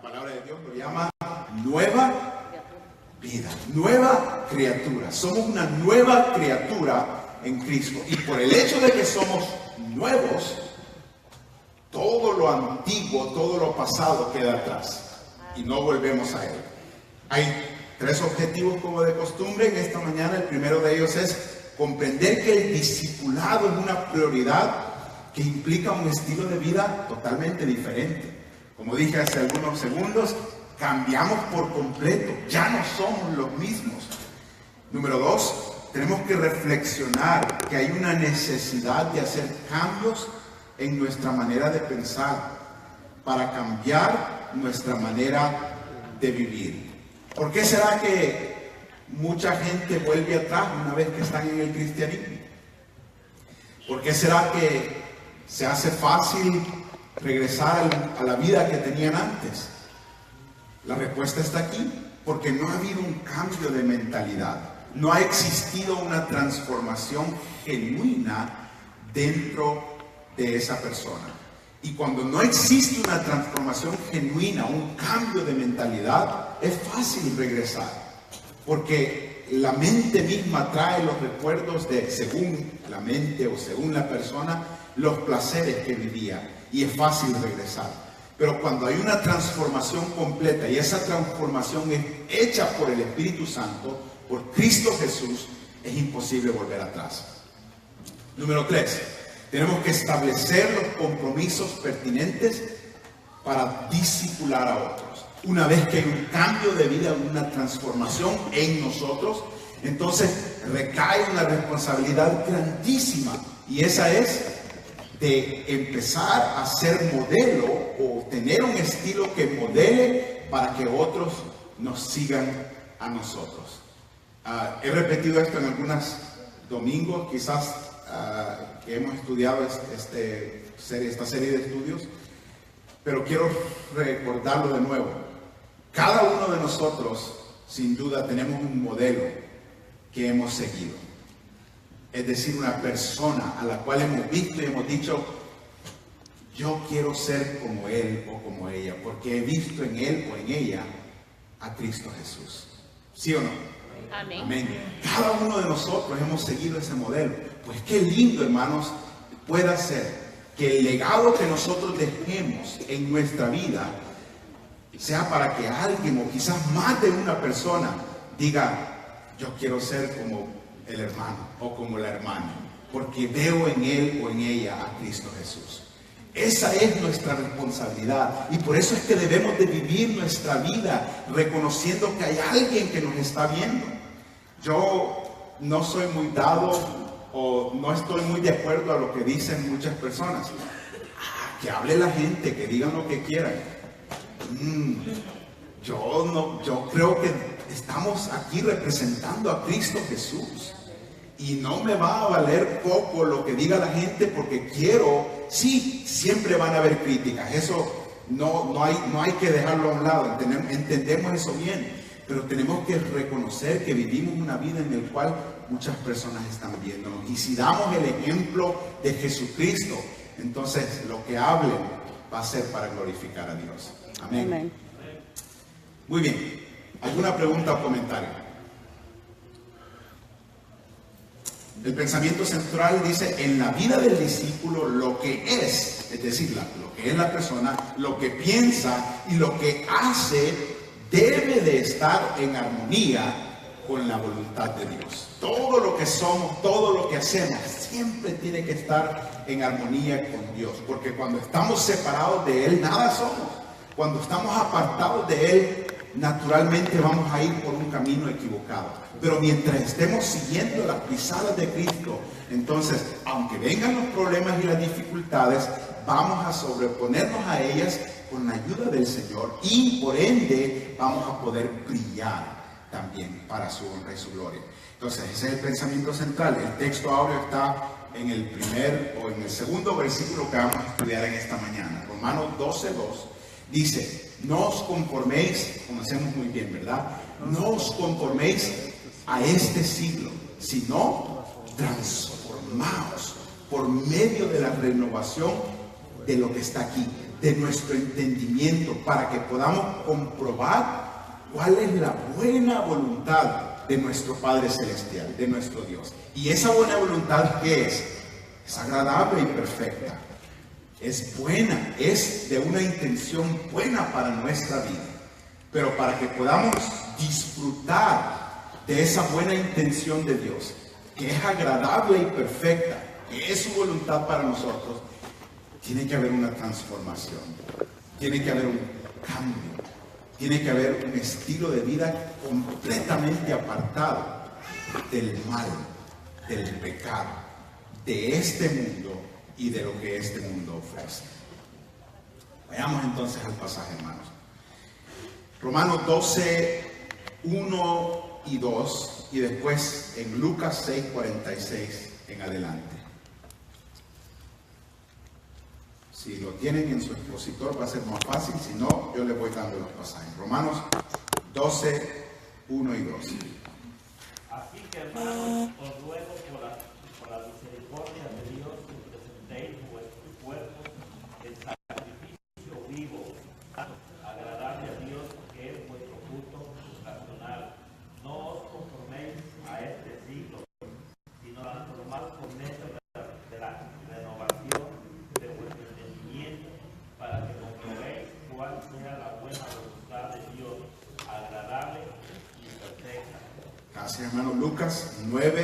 palabra de Dios lo llama nueva vida, nueva criatura. Somos una nueva criatura en Cristo. Y por el hecho de que somos nuevos, todo lo antiguo, todo lo pasado queda atrás y no volvemos a él. Hay 3 objetivos como de costumbre en esta mañana. El primero de ellos es comprender que el discipulado es una prioridad que implica un estilo de vida totalmente diferente. Como dije hace algunos segundos, cambiamos por completo, ya no somos los mismos. Número 2, tenemos que reflexionar que hay una necesidad de hacer cambios en nuestra manera de pensar para cambiar nuestra manera de vivir. ¿Por qué será que mucha gente vuelve atrás una vez que están en el cristianismo? ¿Por qué será que se hace fácil regresar a la vida que tenían antes? La respuesta está aquí, porque no ha habido un cambio de mentalidad, no ha existido una transformación genuina dentro de esa persona. Y cuando no existe una transformación genuina, un cambio de mentalidad, es fácil regresar, porque la mente misma trae los recuerdos de, según la mente o según la persona, los placeres que vivía, y es fácil regresar. Pero cuando hay una transformación completa, y esa transformación es hecha por el Espíritu Santo, por Cristo Jesús, es imposible volver atrás. Número 3, tenemos que establecer los compromisos pertinentes para discipular a otros. Una vez que hay un cambio de vida, una transformación en nosotros, entonces recae una responsabilidad grandísima, y esa es de empezar a ser modelo o tener un estilo que modele para que otros nos sigan a nosotros. He repetido esto en algunos domingos, quizás que hemos estudiado esta serie de estudios, pero quiero recordarlo de nuevo. Cada uno de nosotros, sin duda, tenemos un modelo que hemos seguido. Es decir, una persona a la cual hemos visto y hemos dicho, yo quiero ser como él o como ella, porque he visto en él o en ella a Cristo Jesús. ¿Sí o no? Amén. Amén. Cada uno de nosotros hemos seguido ese modelo. Pues qué lindo, hermanos, pueda ser que el legado que nosotros dejemos en nuestra vida sea para que alguien, o quizás más de una persona, diga, yo quiero ser como el hermano o como la hermana, porque veo en él o en ella a Cristo Jesús. Esa es nuestra responsabilidad, y por eso es que debemos de vivir nuestra vida reconociendo que hay alguien que nos está viendo. Yo no soy muy dado o no estoy muy de acuerdo a lo que dicen muchas personas. Que hable la gente, que digan lo que quieran. Yo creo que estamos aquí representando a Cristo Jesús, y no me va a valer poco lo que diga la gente, porque sí, siempre van a haber críticas, eso no hay que dejarlo a un lado, entendemos eso bien, pero tenemos que reconocer que vivimos una vida en la cual muchas personas están viéndonos, y si damos el ejemplo de Jesucristo, entonces lo que hablen va a ser para glorificar a Dios. Amén. Amén. Muy bien, ¿alguna pregunta o comentario? El pensamiento central dice, en la vida del discípulo lo que es decir, lo que es la persona, lo que piensa y lo que hace debe de estar en armonía con la voluntad de Dios. Todo lo que somos, todo lo que hacemos, siempre tiene que estar en armonía con Dios, porque cuando estamos separados de Él, nada somos. Cuando estamos apartados de Él, naturalmente vamos a ir por un camino equivocado. Pero mientras estemos siguiendo las pisadas de Cristo, entonces, aunque vengan los problemas y las dificultades, vamos a sobreponernos a ellas con la ayuda del Señor, y por ende vamos a poder brillar también para su honra y su gloria. Entonces, ese es el pensamiento central. El texto áureo está en el segundo versículo que vamos a estudiar en esta mañana. Romanos 12:2 dice, no os conforméis, conocemos muy bien, ¿verdad? No os conforméis a este siglo, sino transformaos por medio de la renovación de lo que está aquí, de nuestro entendimiento, para que podamos comprobar cuál es la buena voluntad de nuestro Padre Celestial, de nuestro Dios. Y esa buena voluntad, ¿qué es? Es agradable y perfecta. Es buena, es de una intención buena para nuestra vida. Pero para que podamos disfrutar de esa buena intención de Dios, que es agradable y perfecta, que es su voluntad para nosotros, tiene que haber una transformación, tiene que haber un cambio, tiene que haber un estilo de vida completamente apartado del mal, del pecado, de este mundo y de lo que este mundo ofrece. Vayamos entonces al pasaje, hermanos. Romanos 12, 1 y 2, y después en Lucas 6, 46 en adelante. Si lo tienen en su expositor va a ser más fácil, si no, yo les voy dando los pasajes. Romanos 12, 1 y 2. Así que, hermanos, os ruego por la misericordia de Dios que presentéis vuestros cuerpos en sacrificio vivo, agradable a Dios, que es vuestro culto racional. No os conforméis a este siglo, sino transformaos por medio de la renovación de vuestro entendimiento, para que comprobéis cuál sea la buena voluntad de Dios, agradable y perfecta. Gracias, hermano. Lucas 9,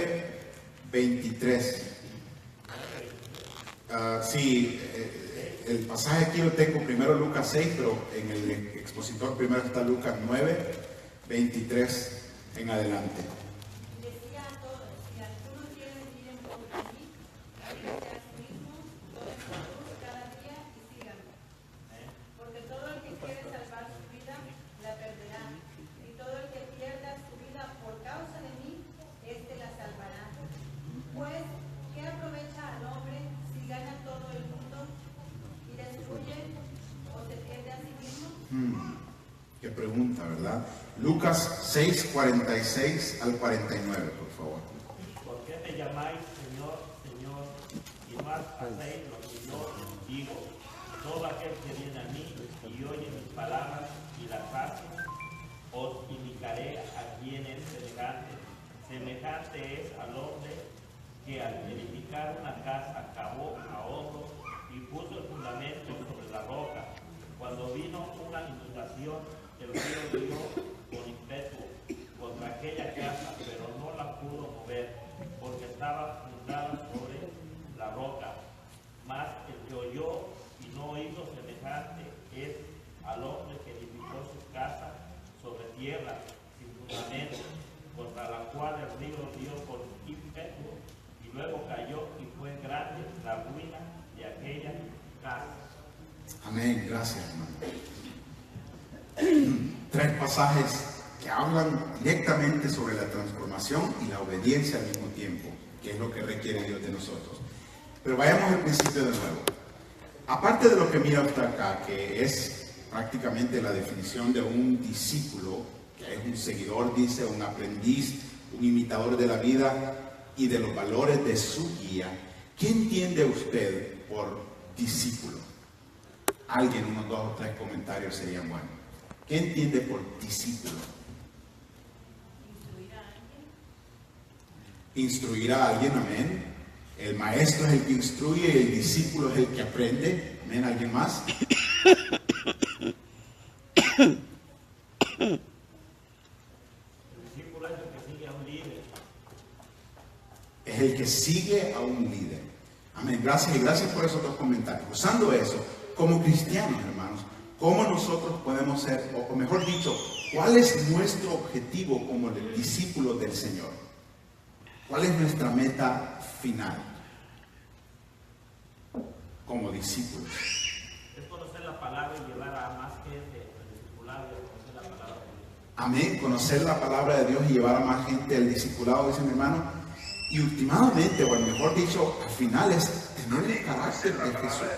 23. Sí, el pasaje aquí lo tengo primero Lucas 6, pero en el expositor primero está Lucas 9, 23 en adelante. Decía a todos, si alguno quiere venir en pos de mí, niéguese a sí mismo, tome su cruz cada día y sígame. Porque todo el que quiere salvar su vida, la perderá. Y todo el que pierda su vida por causa de mí, éste la salvará. Pues, ¿qué aprovecha al hombre si gana todo el mundo y destruye o se pierde a sí mismo? Qué pregunta, ¿verdad? Lucas 6, 46 al 49, por favor. ¿Por qué me llamáis Señor, Señor, y no hacéis lo que yo digo? Todo aquel que viene a mí y oye mis palabras y las hace, os indicaré a quién es semejante. Semejante es al hombre que al edificar una casa cavó a hondo y puso el fundamento sobre la roca. Cuando vino una inundación, el río dio con ímpetu contra aquella casa, pero no la pudo mover, porque estaba fundada sobre la roca. Mas el que oyó y no hizo semejante es al hombre que edificó su casa sobre tierra sin fundamento, contra la cual el río dio con ímpetu, y luego cayó y fue grande la ruina de aquella casa. Amén, gracias, hermano. Tres pasajes que hablan directamente sobre la transformación y la obediencia al mismo tiempo, que es lo que requiere Dios de nosotros. Pero vayamos al principio de nuevo. Aparte de lo que mira usted acá, que es prácticamente la definición de un discípulo, que es un seguidor, dice, un aprendiz, un imitador de la vida y de los valores de su guía, ¿qué entiende usted por discípulo? Alguien, unos 2 o 3 comentarios serían buenos. ¿Qué entiende por discípulo? Instruir a alguien, amén. El maestro es el que instruye y el discípulo es el que aprende. Amén, ¿alguien más? El discípulo es el que sigue a un líder. Es el que sigue a un líder. Amén, gracias y gracias por esos 2 comentarios. Usando eso, como cristianos, hermanos, ¿cómo nosotros podemos ser, o mejor dicho, cuál es nuestro objetivo como discípulos del Señor? ¿Cuál es nuestra meta final como discípulos? Es conocer la palabra y llevar a más gente al discipulado y conocer la palabra de Dios. Amén, conocer la palabra de Dios y llevar a más gente al discipulado, dice mi hermano. Y últimamente, o mejor dicho, al final es tener el carácter de Jesús.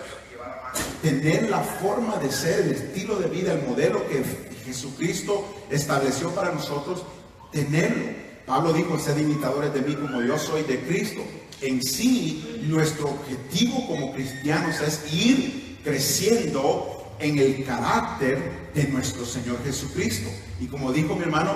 Tener la forma de ser, el estilo de vida, el modelo que Jesucristo estableció para nosotros, tenerlo. Pablo dijo, sed imitadores de mí como yo soy de Cristo. En sí, nuestro objetivo como cristianos es ir creciendo en el carácter de nuestro Señor Jesucristo. Y como dijo mi hermano,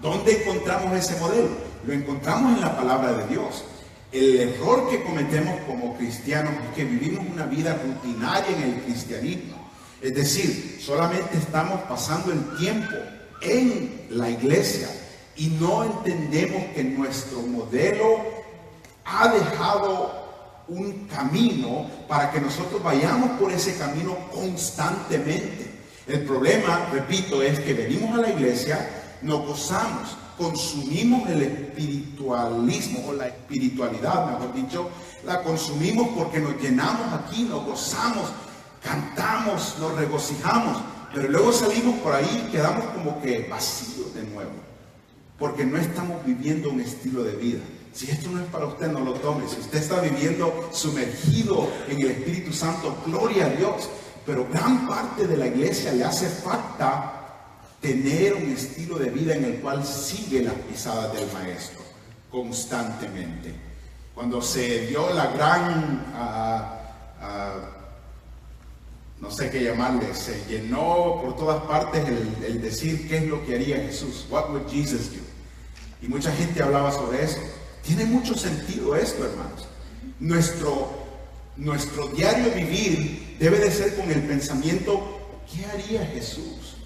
¿dónde encontramos ese modelo? Lo encontramos en la palabra de Dios. El error que cometemos como cristianos es que vivimos una vida rutinaria en el cristianismo. Es decir, solamente estamos pasando el tiempo en la iglesia y no entendemos que nuestro modelo ha dejado un camino para que nosotros vayamos por ese camino constantemente. El problema, repito, es que venimos a la iglesia, nos gozamos, consumimos el espiritualismo o la espiritualidad, mejor dicho, la consumimos porque nos llenamos aquí, nos gozamos, cantamos, nos regocijamos, pero luego salimos por ahí y quedamos como que vacíos de nuevo, porque no estamos viviendo un estilo de vida. Si esto no es para usted, no lo tome. Si usted está viviendo sumergido en el Espíritu Santo, gloria a Dios, pero gran parte de la iglesia le hace falta tener un estilo de vida en el cual sigue las pisadas del Maestro constantemente. Cuando se dio la gran, no sé qué llamarle, se llenó por todas partes el decir qué es lo que haría Jesús. What would Jesus do? Y mucha gente hablaba sobre eso. Tiene mucho sentido esto, hermanos. Nuestro diario vivir debe de ser con el pensamiento, ¿qué haría Jesús?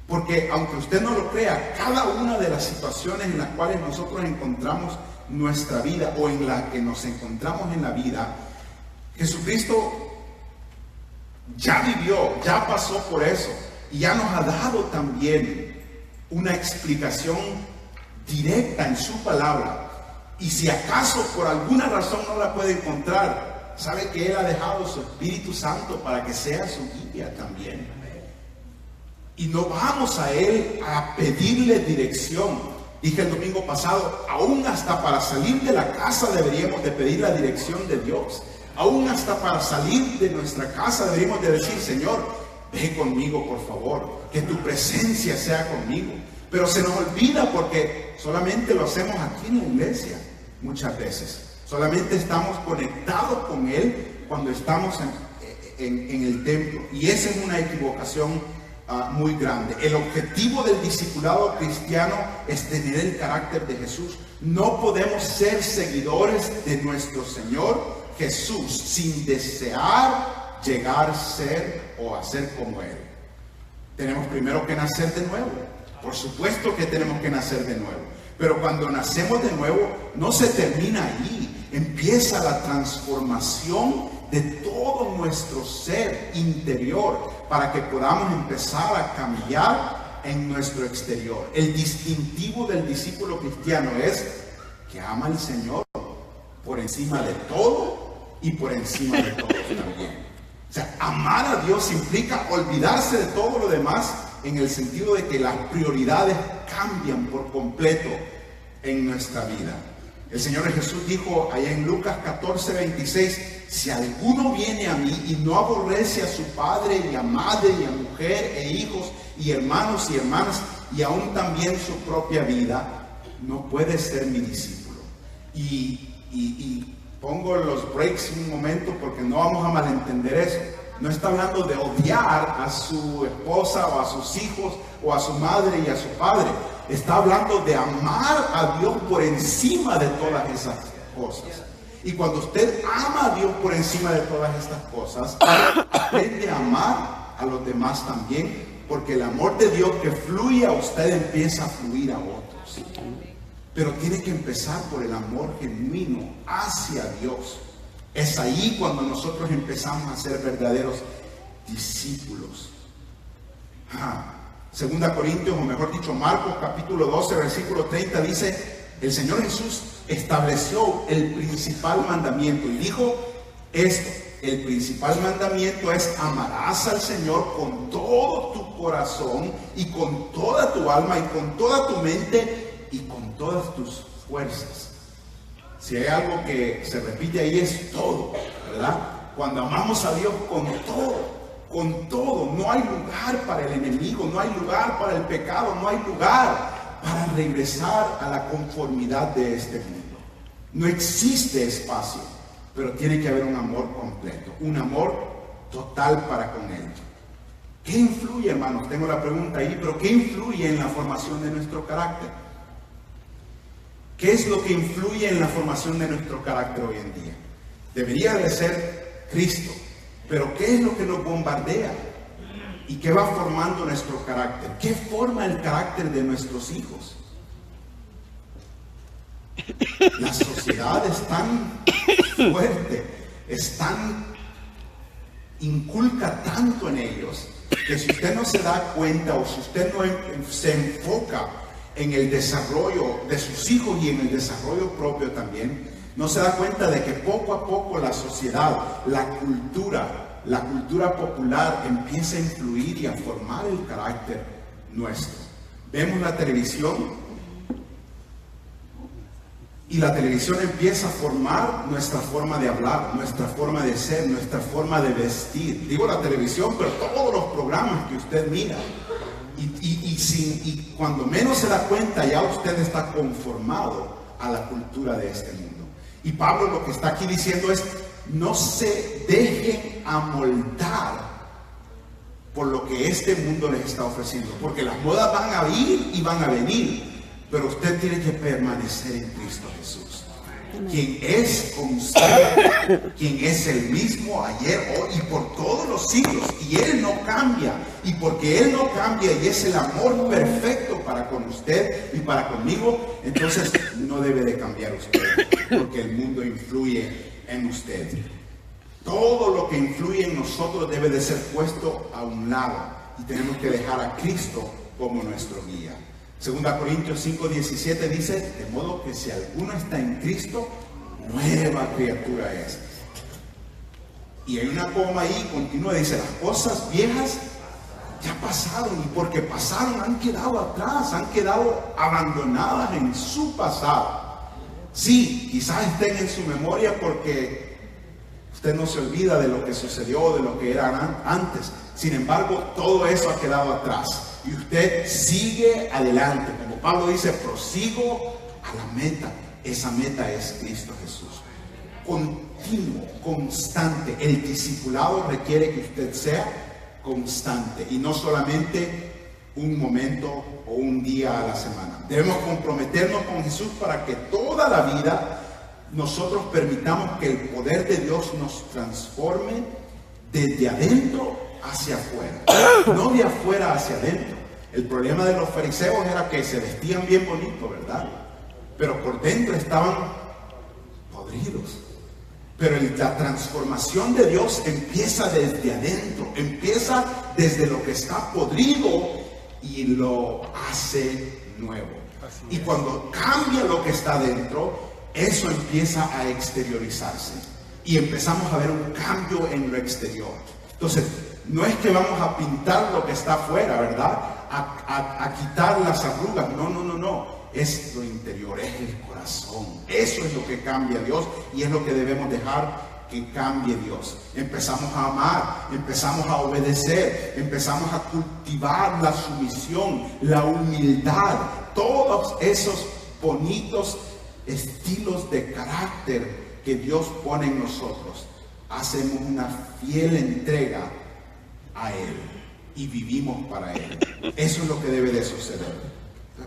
Porque aunque usted no lo crea, cada una de las situaciones en las cuales nosotros encontramos nuestra vida o en la que nos encontramos en la vida, Jesucristo ya vivió, ya pasó por eso y ya nos ha dado también una explicación directa en su palabra. Y si acaso por alguna razón no la puede encontrar, sabe que Él ha dejado su Espíritu Santo para que sea su guía también. Y no vamos a Él a pedirle dirección. Dije el domingo pasado, aún hasta para salir de la casa deberíamos de pedir la dirección de Dios. Aún hasta para salir de nuestra casa deberíamos de decir, Señor, ve conmigo por favor, que tu presencia sea conmigo. Pero se nos olvida porque solamente lo hacemos aquí en la iglesia muchas veces. Solamente estamos conectados con Él cuando estamos en el templo. Y esa es una equivocación muy grande. El objetivo del discipulado cristiano es tener el carácter de Jesús. No podemos ser seguidores de nuestro Señor Jesús sin desear llegar a ser o a ser como Él. Tenemos primero que nacer de nuevo. Por supuesto que tenemos que nacer de nuevo, pero cuando nacemos de nuevo no se termina ahí, empieza la transformación de todo nuestro ser interior para que podamos empezar a cambiar en nuestro exterior. El distintivo del discípulo cristiano es que ama al Señor por encima de todo y por encima de todos también. O sea, amar a Dios implica olvidarse de todo lo demás, en el sentido de que las prioridades cambian por completo en nuestra vida. El Señor Jesús dijo allá en Lucas 14:26, si alguno viene a mí y no aborrece a su padre y a madre y a mujer e hijos y hermanos y hermanas y aún también su propia vida, no puede ser mi discípulo. Y pongo los breaks un momento porque no vamos a malentender eso. No está hablando de odiar a su esposa o a sus hijos o a su madre y a su padre. Está hablando de amar a Dios por encima de todas esas cosas. Y cuando usted ama a Dios por encima de todas estas cosas, aprende a amar a los demás también, porque el amor de Dios que fluye a usted empieza a fluir a otros. Pero tiene que empezar por el amor genuino hacia Dios. Es ahí cuando nosotros empezamos a ser verdaderos discípulos. 2 Corintios, o mejor dicho, Marcos capítulo 12, versículo 30 dice, el Señor Jesús estableció el principal mandamiento y dijo esto: el principal mandamiento es amarás al Señor con todo tu corazón y con toda tu alma y con toda tu mente y con todas tus fuerzas. Si hay algo que se repite ahí es todo, ¿verdad? Cuando amamos a Dios con todo, no hay lugar para el enemigo, no hay lugar para el pecado, no hay lugar para regresar a la conformidad de este mundo. No existe espacio, pero tiene que haber un amor completo, un amor total para con Él. ¿Qué influye, hermanos? Tengo la pregunta ahí, pero ¿qué influye en la formación de nuestro carácter? ¿Qué es lo que influye en la formación de nuestro carácter hoy en día? Debería de ser Cristo, pero ¿qué es lo que nos bombardea? ¿Y qué va formando nuestro carácter? ¿Qué forma el carácter de nuestros hijos? La sociedad es tan fuerte, inculca tanto en ellos, que si usted no se da cuenta o si usted no se enfoca en el desarrollo de sus hijos y en el desarrollo propio también, no se da cuenta de que poco a poco la sociedad, la cultura popular empieza a influir y a formar el carácter nuestro. Vemos la televisión y la televisión empieza a formar nuestra forma de hablar, nuestra forma de ser, nuestra forma de vestir. Digo la televisión, pero todos los programas que usted mira. Y cuando menos se da cuenta, ya usted está conformado a la cultura de este mundo. Y Pablo lo que está aquí diciendo es: no se dejen amoldar por lo que este mundo les está ofreciendo, porque las modas van a ir y van a venir, pero usted tiene que permanecer en Cristo Jesús, quien es constante, quien es el mismo ayer, hoy y por todos los siglos, y Él no cambia. Y porque Él no cambia y es el amor perfecto para con usted y para conmigo, entonces no debe de cambiar usted, porque el mundo influye en usted. Todo lo que influye en nosotros debe de ser puesto a un lado, y tenemos que dejar a Cristo como nuestro guía. 2 Corintios 5:17 dice: de modo que si alguno está en Cristo, nueva criatura es. Y hay una coma ahí, continúa, dice: las cosas viejas ya pasaron, y porque pasaron han quedado atrás, han quedado abandonadas en su pasado. Sí, quizás estén en su memoria porque usted no se olvida de lo que sucedió, de lo que era antes. Sin embargo, todo eso ha quedado atrás y usted sigue adelante. Como Pablo dice: prosigo a la meta. Esa meta es Cristo Jesús. Continuo, constante. El discipulado requiere que usted sea constante y no solamente un momento o un día a la semana. Debemos comprometernos con Jesús para que toda la vida nosotros permitamos que el poder de Dios nos transforme desde adentro hacia afuera, no de afuera hacia adentro. El problema de los fariseos era que se vestían bien bonito, ¿verdad? Pero por dentro estaban podridos. Pero la transformación de Dios empieza desde adentro, empieza desde lo que está podrido y lo hace nuevo. Y cuando cambia lo que está dentro, eso empieza a exteriorizarse y empezamos a ver un cambio en lo exterior. Entonces, no es que vamos a pintar lo que está afuera, ¿verdad? A quitar las arrugas. No. Es lo interior, es el corazón. Eso es lo que cambia a Dios y es lo que debemos dejar que cambie Dios. Empezamos a amar, empezamos a obedecer, empezamos a cultivar la sumisión, la humildad, todos esos bonitos estilos de carácter que Dios pone en nosotros. Hacemos una fiel entrega a Él y vivimos para Él. Eso es lo que debe de suceder.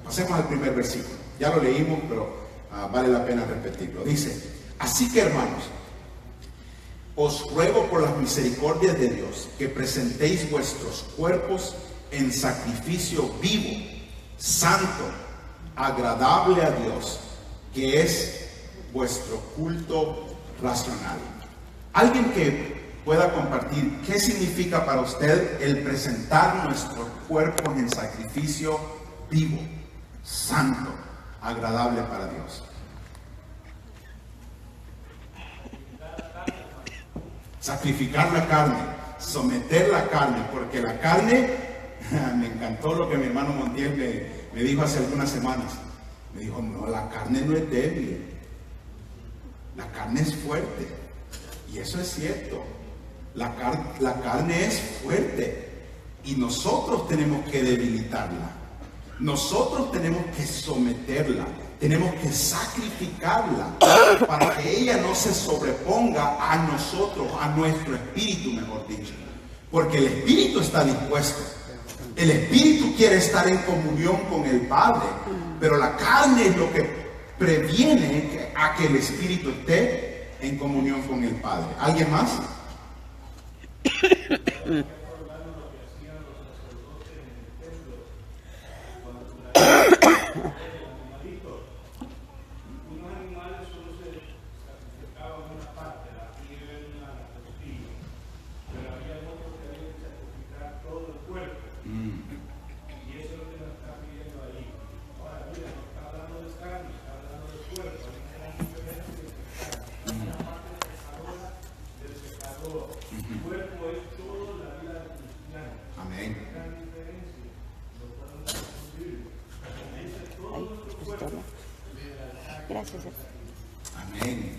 Pasemos al primer versículo. Ya lo leímos, pero vale la pena repetirlo. Dice: así que, hermanos, os ruego por las misericordias de Dios que presentéis vuestros cuerpos en sacrificio vivo, santo, agradable a Dios, que es vuestro culto racional. Alguien que pueda compartir qué significa para usted el presentar nuestros cuerpos en sacrificio vivo, santo, agradable para Dios. Sacrificar la carne, someter la carne, porque la carne, me encantó lo que mi hermano Montiel me dijo hace algunas semanas. Me dijo: no, la carne no es débil, la carne es fuerte. Y eso es cierto, la carne es fuerte y nosotros tenemos que debilitarla. Nosotros tenemos que someterla, tenemos que sacrificarla para que ella no se sobreponga a nosotros, a nuestro espíritu, mejor dicho. Porque el espíritu está dispuesto. El espíritu quiere estar en comunión con el Padre, pero la carne es lo que previene a que el espíritu esté en comunión con el Padre. ¿Alguien más? Gracias. Amén.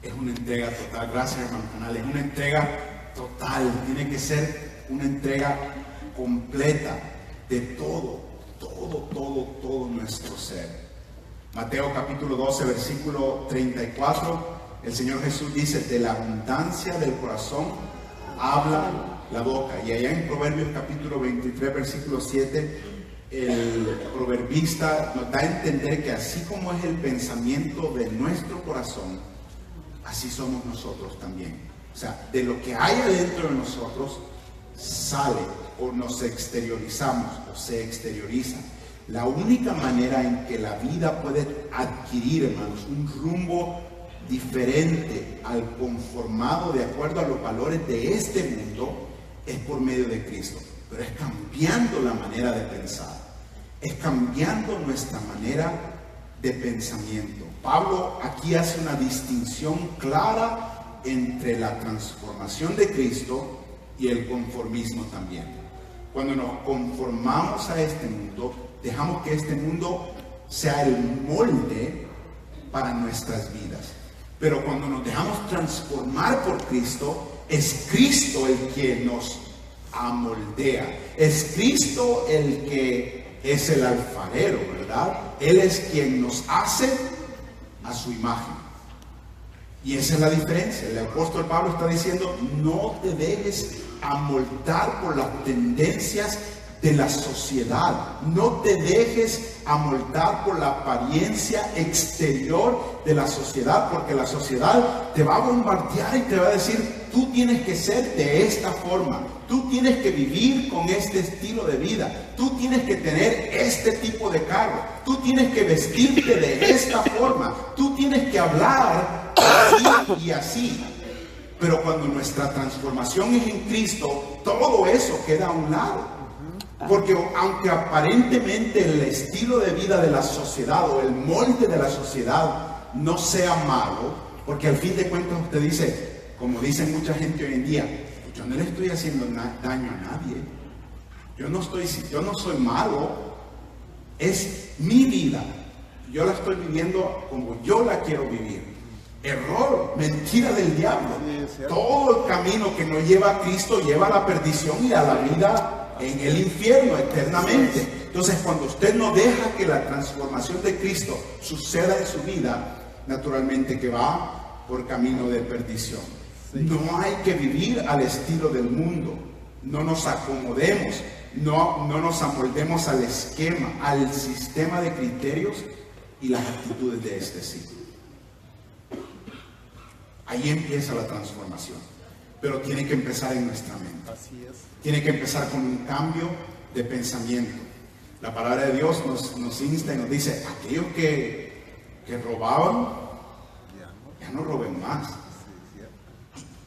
Es una entrega total. Gracias, hermano Canal. Es una entrega total. Tiene que ser una entrega completa de todo nuestro ser. Mateo capítulo 12, versículo 34. El Señor Jesús dice: de la abundancia del corazón habla la boca. Y allá en Proverbios capítulo 23, versículo 7, el proverbista nos da a entender que así como es el pensamiento de nuestro corazón, así somos nosotros también. O sea, de lo que hay adentro de nosotros sale o nos exteriorizamos o se exterioriza. La única manera en que la vida puede adquirir, hermanos, un rumbo diferente al conformado de acuerdo a los valores de este mundo es por medio de Cristo. Pero es cambiando la manera de pensar, es cambiando nuestra manera de pensamiento. Pablo aquí hace una distinción clara entre la transformación de Cristo y el conformismo también. Cuando nos conformamos a este mundo, dejamos que este mundo sea el molde para nuestras vidas. Pero cuando nos dejamos transformar por Cristo, es Cristo el que nos amoldea. Es Cristo el que es el alfarero, ¿verdad? Él es quien nos hace a su imagen. Y esa es la diferencia. El apóstol Pablo está diciendo: no te dejes amoldar por las tendencias de la sociedad. No te dejes amoldar por la apariencia exterior de la sociedad, porque la sociedad te va a bombardear y te va a decir: tú tienes que ser de esta forma, tú tienes que vivir con este estilo de vida, tú tienes que tener este tipo de carro, tú tienes que vestirte de esta forma, tú tienes que hablar así y así. Pero cuando nuestra transformación es en Cristo, todo eso queda a un lado. Porque aunque aparentemente el estilo de vida de la sociedad o el molde de la sociedad no sea malo, porque al fin de cuentas usted dice, como dicen mucha gente hoy en día: yo no le estoy haciendo daño a nadie, yo no soy malo, es mi vida, yo la estoy viviendo como yo la quiero vivir. Error, mentira del diablo. Todo el camino que no lleva a Cristo lleva a la perdición y a la vida en el infierno eternamente. Entonces, cuando usted no deja que la transformación de Cristo suceda en su vida, naturalmente que va por camino de perdición. No hay que vivir al estilo del mundo. No nos acomodemos, no nos amoldemos al esquema, al sistema de criterios y las actitudes de este siglo. Ahí empieza la transformación, pero tiene que empezar en nuestra mente. Así es. Tiene que empezar con un cambio de pensamiento. La palabra de Dios nos insta y nos dice: aquellos que robaban, ya no roben más.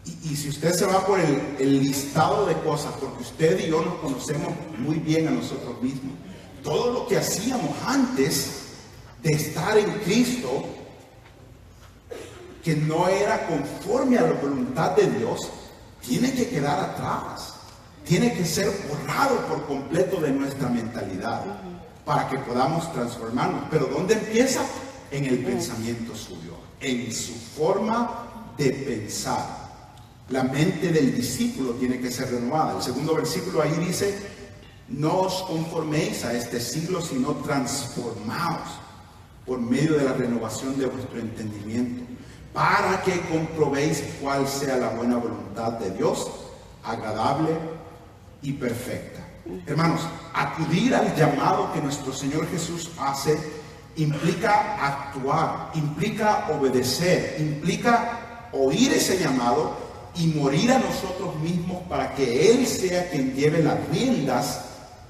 Y si usted se va por el listado de cosas, porque usted y yo nos conocemos muy bien a nosotros mismos, todo lo que hacíamos antes de estar en Cristo, que no era conforme a la voluntad de Dios, tiene que quedar atrás, tiene que ser borrado por completo de nuestra mentalidad para que podamos transformarnos. Pero ¿dónde empieza? En el pensamiento suyo, en su forma de pensar. La mente del discípulo tiene que ser renovada. El segundo versículo ahí dice: no os conforméis a este siglo, sino transformaos por medio de la renovación de vuestro entendimiento, para que comprobéis cuál sea la buena voluntad de Dios, agradable y perfecta. Hermanos, acudir al llamado que nuestro Señor Jesús hace implica actuar, implica obedecer, implica oír ese llamado y morir a nosotros mismos para que Él sea quien lleve las riendas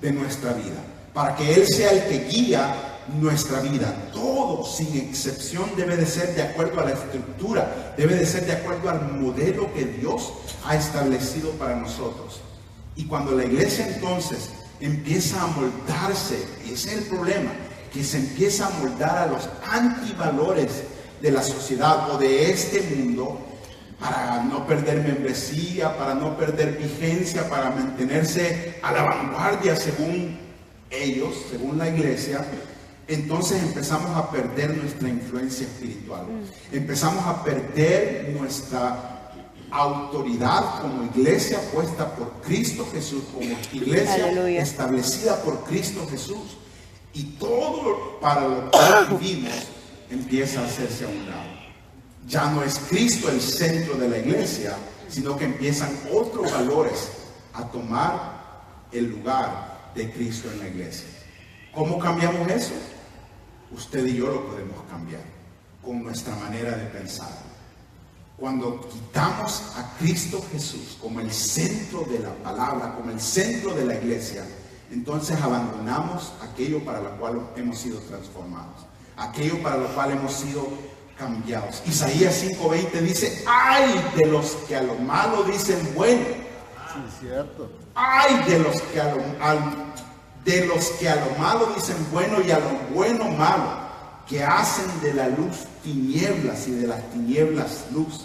de nuestra vida, para que Él sea el que guía nuestra vida. Todo, sin excepción, debe de ser de acuerdo a la estructura, debe de ser de acuerdo al modelo que Dios ha establecido para nosotros. Y cuando la iglesia entonces empieza a moldarse, ese es el problema, que se empieza a moldar a los antivalores de la sociedad o de este mundo, para no perder membresía, para no perder vigencia, para mantenerse a la vanguardia según ellos, según la iglesia, entonces empezamos a perder nuestra influencia espiritual. Empezamos a perder nuestra autoridad como iglesia puesta por Cristo Jesús, como iglesia Aleluya. Establecida por Cristo Jesús. Y todo para lo que vivimos empieza a hacerse a un lado. Ya no es Cristo el centro de la iglesia, sino que empiezan otros valores a tomar el lugar de Cristo en la iglesia. ¿Cómo cambiamos eso? Usted y yo lo podemos cambiar con nuestra manera de pensar. Cuando quitamos a Cristo Jesús como el centro de la palabra, como el centro de la iglesia, entonces abandonamos aquello para lo cual hemos sido transformados, aquello para lo cual hemos sido cambiados. Isaías 5:20 dice: ay de los que a lo malo dicen bueno. Sí, cierto. Ay de los que a lo malo dicen bueno y a lo bueno malo, que hacen de la luz tinieblas y de las tinieblas luz,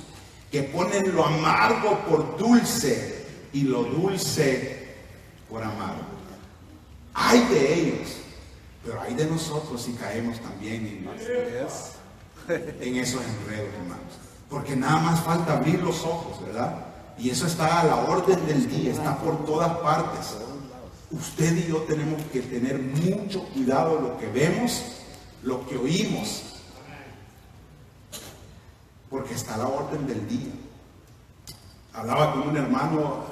que ponen lo amargo por dulce y lo dulce por amargo. Ay de ellos, pero ay de nosotros si caemos también en esos enredos, hermanos. Porque nada más falta abrir los ojos, ¿verdad? Y eso está a la orden del día, está por todas partes. Usted y yo tenemos que tener mucho cuidado lo que vemos, lo que oímos, porque está a la orden del día. Hablaba con un hermano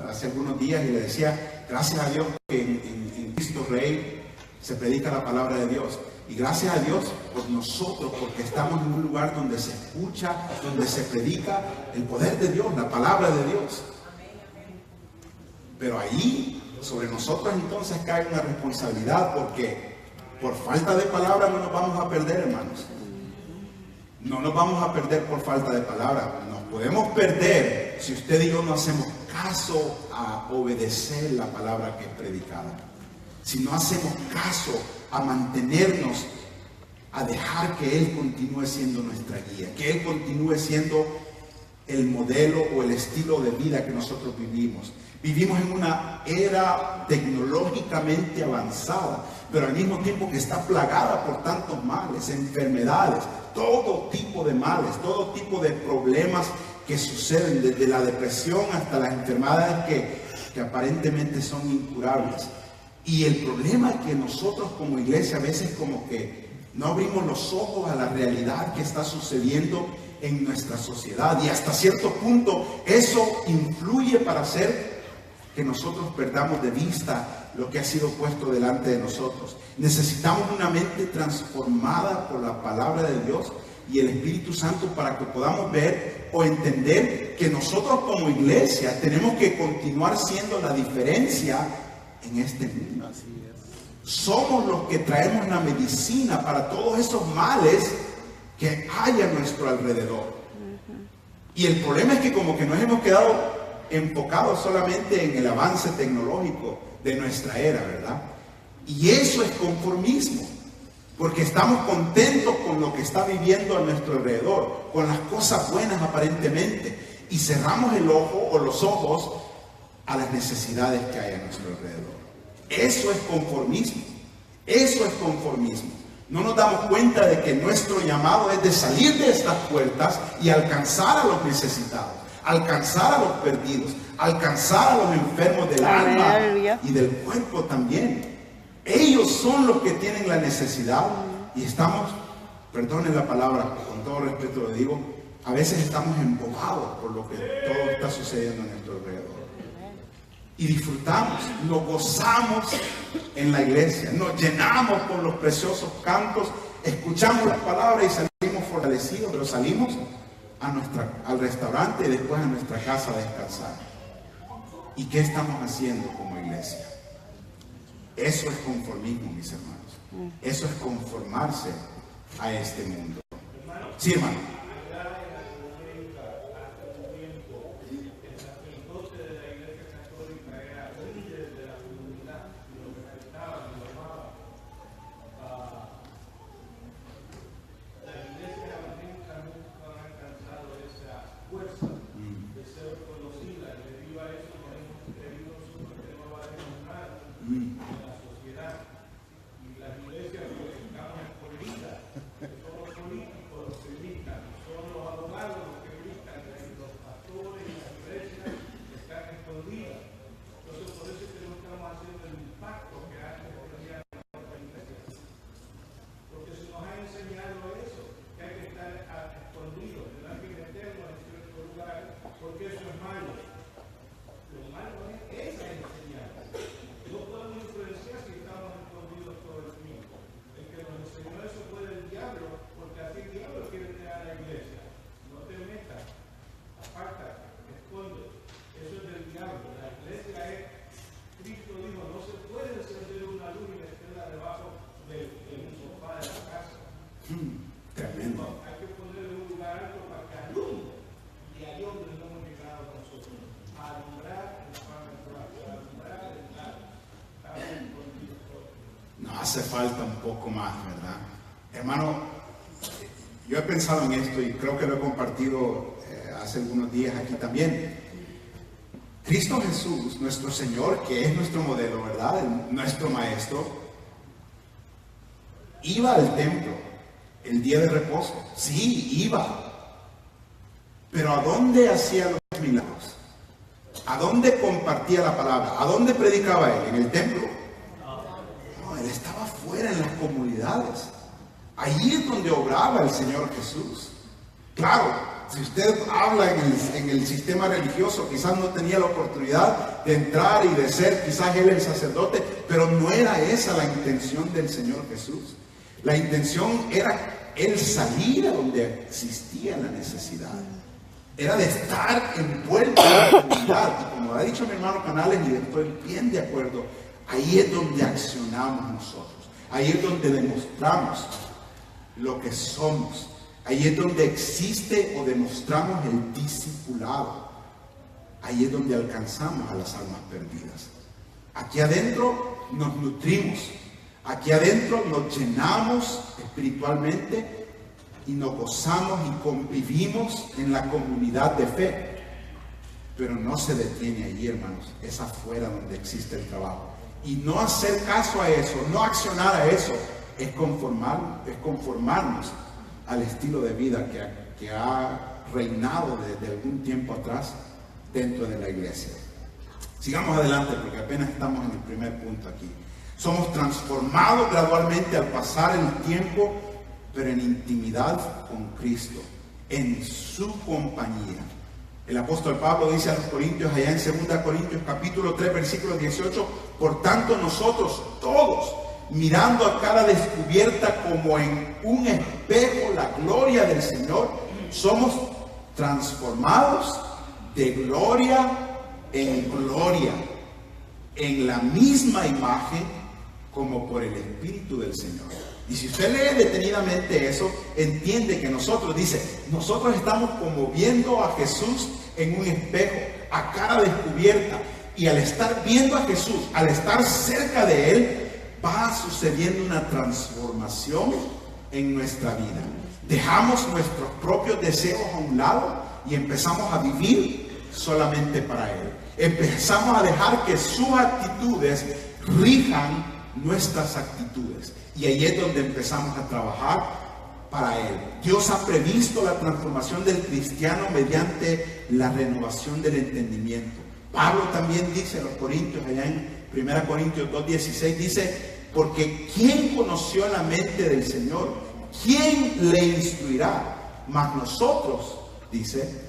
hace algunos días y le decía: gracias a Dios que en Cristo Rey se predica la palabra de Dios. Y gracias a Dios por nosotros, porque estamos en un lugar donde se escucha, donde se predica el poder de Dios, la palabra de Dios. Pero ahí, sobre nosotros entonces cae una responsabilidad, porque por falta de palabra no nos vamos a perder, hermanos. No nos vamos a perder por falta de palabra. Nos podemos perder si usted y yo no hacemos caso a obedecer la palabra que es predicada. Si no hacemos caso a mantenernos, a dejar que Él continúe siendo nuestra guía, que Él continúe siendo el modelo o el estilo de vida que nosotros vivimos. Vivimos en una era tecnológicamente avanzada, pero al mismo tiempo que está plagada por tantos males, enfermedades, todo tipo de males, todo tipo de problemas que suceden, desde la depresión hasta las enfermedades que aparentemente son incurables. Y el problema es que nosotros como iglesia a veces como que no abrimos los ojos a la realidad que está sucediendo en nuestra sociedad, y hasta cierto punto eso influye para hacer que nosotros perdamos de vista lo que ha sido puesto delante de nosotros. Necesitamos una mente transformada por la palabra de Dios y el Espíritu Santo para que podamos ver o entender que nosotros como iglesia tenemos que continuar siendo la diferencia en este mundo. Así es. Somos los que traemos la medicina para todos esos males que hay a nuestro alrededor. Y el problema es que como que nos hemos quedado enfocados solamente en el avance tecnológico de nuestra era, ¿verdad? Y eso es conformismo, porque estamos contentos con lo que está viviendo a nuestro alrededor, con las cosas buenas aparentemente, y cerramos el ojo o los ojos a las necesidades que hay a nuestro alrededor. Eso es conformismo. Eso es conformismo. No nos damos cuenta de que nuestro llamado es de salir de estas puertas y alcanzar a los necesitados, alcanzar a los perdidos, alcanzar a los enfermos del alma y del cuerpo también. Ellos son los que tienen la necesidad y estamos perdonen la palabra, con todo respeto lo digo, a veces estamos embobados por lo que todo está sucediendo a nuestro alrededor. Y disfrutamos, nos gozamos en la iglesia, nos llenamos con los preciosos cantos, escuchamos las palabras y salimos fortalecidos, pero salimos al restaurante y después a nuestra casa a descansar. ¿Y qué estamos haciendo como iglesia? Eso es conformismo, mis hermanos. Eso es conformarse a este mundo. Sí, hermano. Hace falta un poco más, ¿verdad? Hermano, yo he pensado en esto y creo que lo he compartido hace algunos días aquí también. Cristo Jesús, nuestro Señor, que es nuestro modelo, ¿verdad? Nuestro Maestro, iba al templo el día de reposo. Sí, iba. Pero ¿a dónde hacía los milagros? ¿A dónde compartía la palabra? ¿A dónde predicaba Él? ¿En el templo? Él estaba fuera en las comunidades. Allí es donde obraba el Señor Jesús. Claro, si usted habla en el sistema religioso, quizás no tenía la oportunidad de entrar y de ser quizás él el sacerdote, pero no era esa la intención del Señor Jesús. La intención era él salir a donde existía la necesidad. Era de estar envuelto en la comunidad. Y como ha dicho mi hermano Canales, y estoy bien de acuerdo, ahí es donde accionamos nosotros. Ahí es donde demostramos lo que somos. Ahí es donde existe o demostramos el discipulado. Ahí es donde alcanzamos a las almas perdidas. Aquí adentro nos nutrimos. Aquí adentro nos llenamos espiritualmente y nos gozamos y convivimos en la comunidad de fe. Pero no se detiene allí, hermanos. Es afuera donde existe el trabajo. Y no hacer caso a eso, no accionar a eso, es conformarnos al estilo de vida que ha reinado desde algún tiempo atrás dentro de la iglesia. Sigamos adelante porque apenas estamos en el primer punto aquí. Somos transformados gradualmente al pasar el tiempo, pero en intimidad con Cristo, en su compañía. El apóstol Pablo dice a los corintios, allá en 2 Corintios capítulo 3, versículo 18, por tanto nosotros todos, mirando a cara descubierta como en un espejo la gloria del Señor, somos transformados de gloria en gloria, en la misma imagen como por el Espíritu del Señor. Y si usted lee detenidamente eso, entiende que nosotros estamos como viendo a Jesús en un espejo, a cara descubierta. Y al estar viendo a Jesús, al estar cerca de Él, va sucediendo una transformación en nuestra vida. Dejamos nuestros propios deseos a un lado y empezamos a vivir solamente para Él. Empezamos a dejar que sus actitudes rijan nuestras actitudes. Y ahí es donde empezamos a trabajar para Él. Dios ha previsto la transformación del cristiano mediante la renovación del entendimiento. Pablo también dice a los corintios, allá en 1 Corintios 2:16, dice, porque ¿quién conoció la mente del Señor ¿quién le instruirá? Mas nosotros, dice,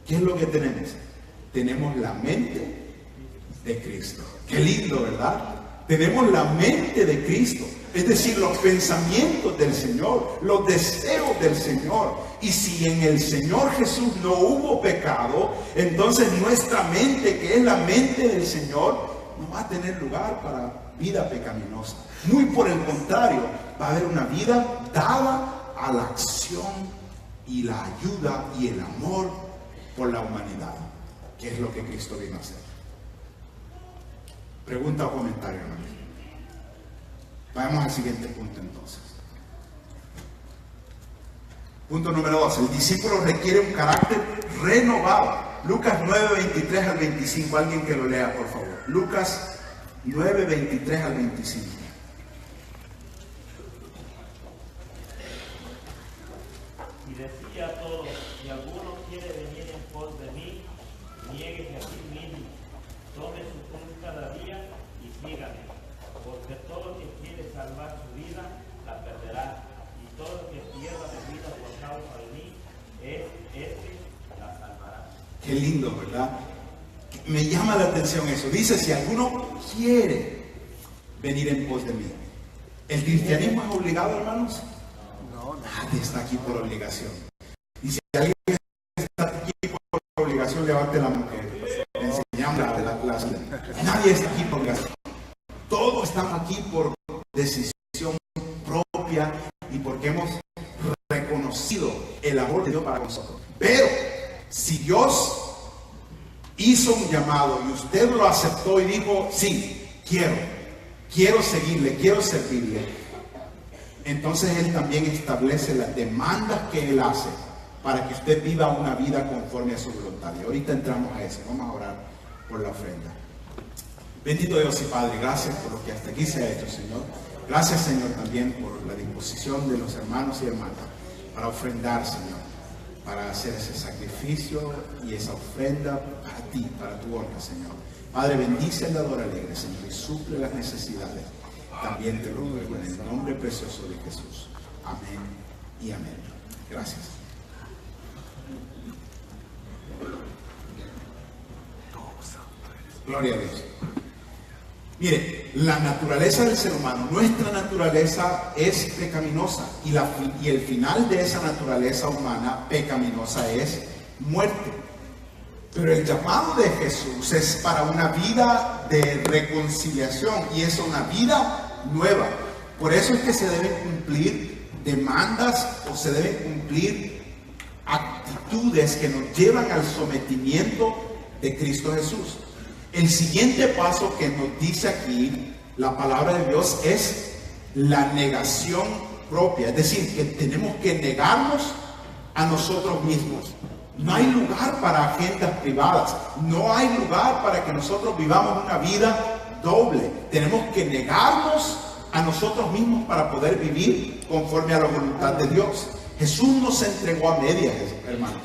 ¿qué es lo que tenemos? Tenemos la mente de Cristo. Qué lindo, ¿verdad? Tenemos la mente de Cristo. Es decir, los pensamientos del Señor, los deseos del Señor. Y si en el Señor Jesús no hubo pecado, entonces nuestra mente, que es la mente del Señor, no va a tener lugar para vida pecaminosa. Muy por el contrario, va a haber una vida dada a la acción y la ayuda y el amor por la humanidad, que es lo que Cristo vino a hacer. Pregunta o comentario, hermano. Vamos al siguiente punto entonces. Punto número 2. El discípulo requiere un carácter renovado. Lucas 9, 23 al 25. Alguien que lo lea, por favor. Lucas 9, 23 al 25. Y decía a todos, si alguno quiere venir en pos de mí, niéguese a sí mismo, tome su cruz cada día y sígame. Porque todo el que quiere salvar su vida, la perderá. Y todo el que pierda su vida por causa de mí, la salvará. Qué lindo, ¿verdad? Me llama la atención eso. Dice, si alguno quiere venir en pos de mí. ¿El cristianismo es obligado, hermanos? No, no. Nadie está aquí por obligación. Y si alguien está aquí por obligación, levante la mano. Le enseñamos la clase. Nadie está aquí por obligación. Todos estamos aquí por decisión propia y porque hemos reconocido el amor de Dios para nosotros. Pero si Dios hizo un llamado y usted lo aceptó y dijo, sí, quiero seguirle, quiero servirle, entonces Él también establece las demandas que Él hace para que usted viva una vida conforme a su voluntad. Y ahorita entramos a eso. Vamos a orar por la ofrenda. Bendito Dios y Padre, gracias por lo que hasta aquí se ha hecho, Señor. Gracias, Señor, también por la disposición de los hermanos y hermanas para ofrendar, Señor, para hacer ese sacrificio y esa ofrenda para ti, para tu honra, Señor. Padre, bendice el dador alegre, Señor, y suple las necesidades. También te lo ruego en el nombre precioso de Jesús. Amén y amén. Gracias. Gloria a Dios. Mire, la naturaleza del ser humano, nuestra naturaleza es pecaminosa y el final de esa naturaleza humana pecaminosa es muerte. Pero el llamado de Jesús es para una vida de reconciliación y es una vida nueva. Por eso es que se deben cumplir demandas o se deben cumplir actitudes que nos llevan al sometimiento de Cristo Jesús. El siguiente paso que nos dice aquí la palabra de Dios es la negación propia. Es decir, que tenemos que negarnos a nosotros mismos. No hay lugar para agendas privadas. No hay lugar para que nosotros vivamos una vida doble. Tenemos que negarnos a nosotros mismos para poder vivir conforme a la voluntad de Dios. Jesús no se entregó a medias, hermanos.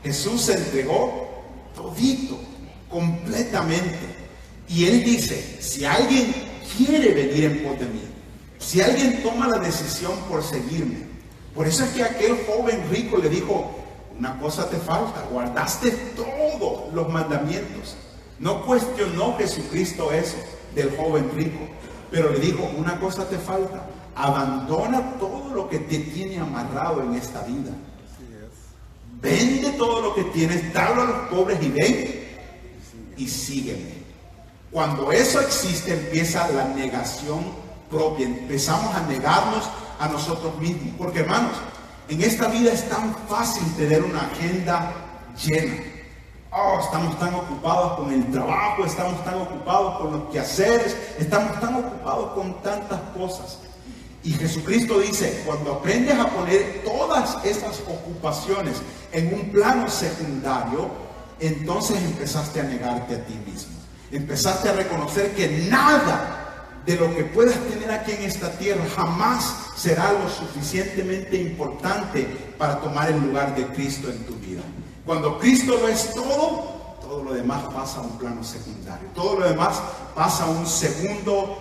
Jesús se entregó todito, completamente. Y Él dice, si alguien quiere venir en pos de mí, si alguien toma la decisión por seguirme. Por eso es que aquel joven rico le dijo, una cosa te falta, guardaste todos los mandamientos. No cuestionó Jesucristo eso del joven rico, pero le dijo, una cosa te falta, abandona todo lo que te tiene amarrado en esta vida. Vende todo lo que tienes, dalo a los pobres y ven y sígueme. Cuando eso existe, empieza la negación propia. Empezamos a negarnos a nosotros mismos. Porque, hermanos, en esta vida es tan fácil tener una agenda llena. Estamos tan ocupados con el trabajo, estamos tan ocupados con los quehaceres, estamos tan ocupados con tantas cosas. Y Jesucristo dice, cuando aprendes a poner todas esas ocupaciones en un plano secundario, entonces empezaste a negarte a ti mismo. Empezaste a reconocer que nada de lo que puedas tener aquí en esta tierra jamás será lo suficientemente importante para tomar el lugar de Cristo en tu vida. Cuando Cristo lo es todo, todo lo demás pasa a un plano secundario. Todo lo demás pasa a un segundo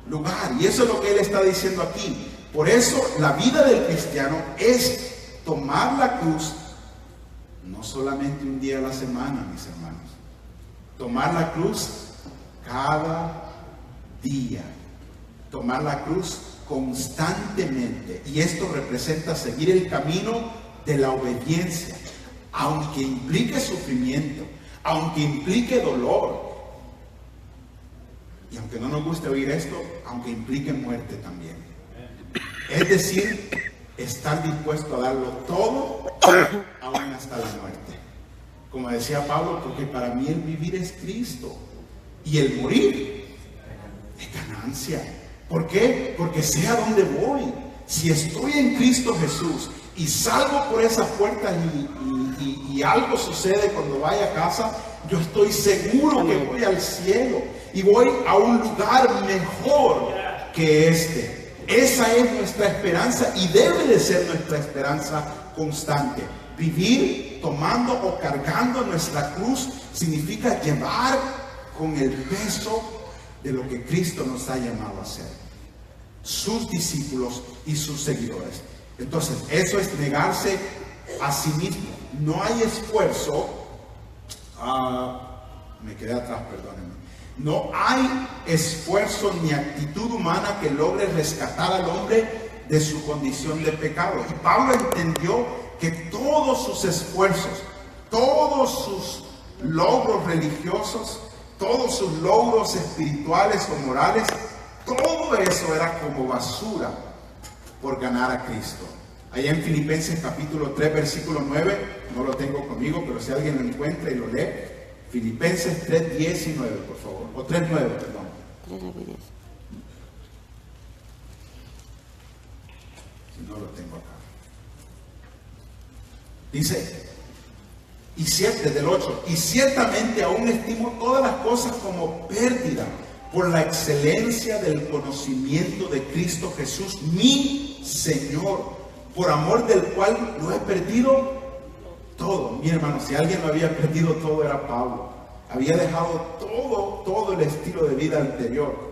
lugar. Y eso es lo que Él está diciendo aquí. Por eso la vida del cristiano es tomar la cruz, no solamente un día a la semana, mis hermanos. Tomar la cruz cada día. Tomar la cruz constantemente. Y esto representa seguir el camino de la obediencia, aunque implique sufrimiento, aunque implique dolor. Y aunque no nos guste oír esto, aunque implique muerte también. Es decir, estar dispuesto a darlo todo, aún hasta la muerte. Como decía Pablo, porque para mí el vivir es Cristo y el morir es ganancia. ¿Por qué? Porque sé a dónde voy. Si estoy en Cristo Jesús y salgo por esas puertas y algo sucede cuando vaya a casa, yo estoy seguro que voy al cielo y voy a un lugar mejor que este. Esa es nuestra esperanza y debe de ser nuestra esperanza constante. Vivir tomando o cargando nuestra cruz significa llevar con el peso de lo que Cristo nos ha llamado a ser, sus discípulos y sus seguidores. Entonces, eso es negarse a sí mismo. No hay esfuerzo, me quedé atrás, perdónenme. No hay esfuerzo ni actitud humana que logre rescatar al hombre de su condición de pecado. Y Pablo entendió que todos sus esfuerzos, todos sus logros religiosos, todos sus logros espirituales o morales, todo eso era como basura por ganar a Cristo. Allá en Filipenses capítulo 3, versículo 9, no lo tengo conmigo, pero si alguien lo encuentra y lo lee, Filipenses 3, 10 y 9, por favor, o 3, 9, perdón. Si no lo tengo acá. Dice, desde el 8, y ciertamente aún estimo todas las cosas como pérdida por la excelencia del conocimiento de Cristo Jesús, mi Señor, por amor del cual lo he perdido todo. Mi hermano, si alguien lo había perdido todo era Pablo. Había dejado todo el estilo de vida anterior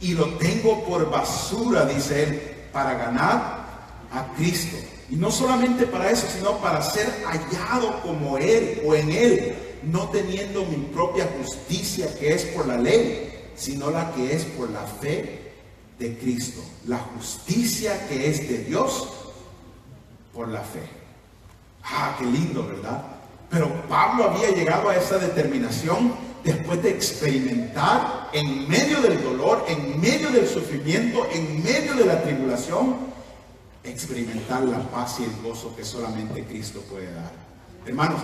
y lo tengo por basura, dice él, para ganar a Cristo. Y no solamente para eso, sino para ser hallado como Él o en Él, no teniendo mi propia justicia que es por la ley, sino la que es por la fe de Cristo. La justicia que es de Dios por la fe. Qué lindo, ¿verdad? Pero Pablo había llegado a esa determinación después de experimentar en medio del dolor, en medio del sufrimiento, en medio de la tribulación, experimentar la paz y el gozo que solamente Cristo puede dar. Hermanos,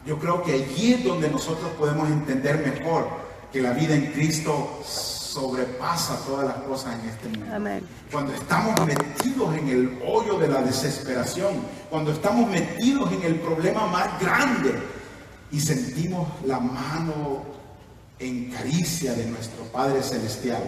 yo creo que allí es donde nosotros podemos entender mejor que la vida en Cristo sobrepasa todas las cosas en este mundo. Amén. Cuando estamos metidos en el hoyo de la desesperación, cuando estamos metidos en el problema más grande y sentimos la mano en caricia de nuestro Padre Celestial,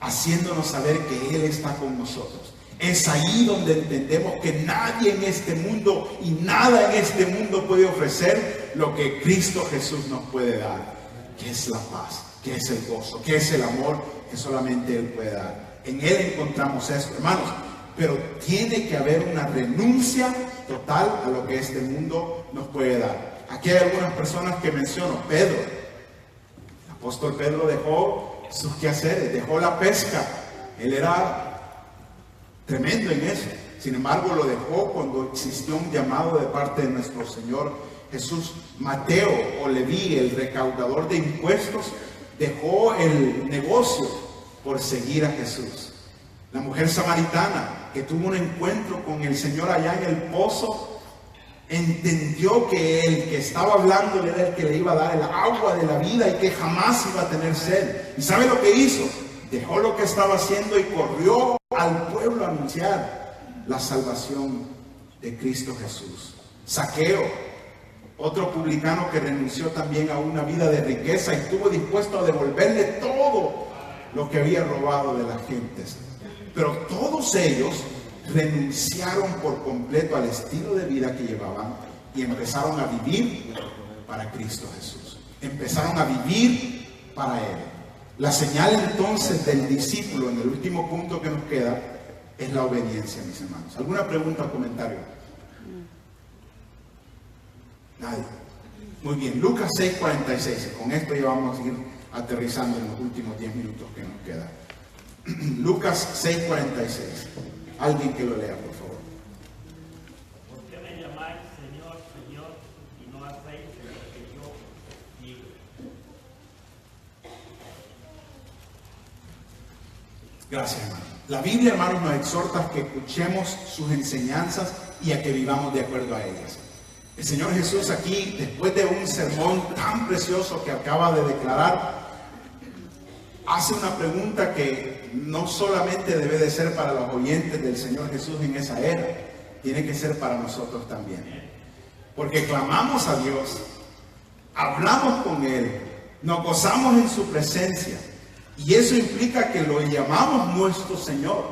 haciéndonos saber que Él está con nosotros. Es ahí donde entendemos que nadie en este mundo y nada en este mundo puede ofrecer lo que Cristo Jesús nos puede dar, que es la paz, que es el gozo, que es el amor que solamente Él puede dar. En Él encontramos esto, hermanos, pero tiene que haber una renuncia total a lo que este mundo nos puede dar. Aquí hay algunas personas que menciono. Pedro, el apóstol Pedro dejó sus quehaceres, dejó la pesca. Él era tremendo en eso. Sin embargo, lo dejó cuando existió un llamado de parte de nuestro Señor Jesús. Mateo o Leví, el recaudador de impuestos, dejó el negocio por seguir a Jesús. La mujer samaritana que tuvo un encuentro con el Señor allá en el pozo, entendió que el que estaba hablando era el que le iba a dar el agua de la vida y que jamás iba a tener sed. ¿Y sabe lo que hizo? Dejó lo que estaba haciendo y corrió al pueblo a anunciar la salvación de Cristo Jesús. Zaqueo, otro publicano que renunció también a una vida de riqueza y estuvo dispuesto a devolverle todo lo que había robado de las gentes. Pero todos ellos renunciaron por completo al estilo de vida que llevaban y empezaron a vivir para Cristo Jesús. Empezaron a vivir para Él. La señal entonces del discípulo, en el último punto que nos queda, es la obediencia, mis hermanos. ¿Alguna pregunta o comentario? Nadie. Muy bien, Lucas 6:46. Con esto ya vamos a ir aterrizando en los últimos 10 minutos que nos quedan. Lucas 6:46. Alguien que lo lea, por favor. ¿Por qué me llamáis Señor, Señor, y no hacéis lo que yo digo? Gracias, hermano. La Biblia, hermanos, nos exhorta a que escuchemos sus enseñanzas y a que vivamos de acuerdo a ellas. El Señor Jesús aquí, después de un sermón tan precioso que acaba de declarar, hace una pregunta que no solamente debe de ser para los oyentes del Señor Jesús en esa era, tiene que ser para nosotros también. Porque clamamos a Dios, hablamos con Él, nos gozamos en su presencia, y eso implica que lo llamamos nuestro Señor.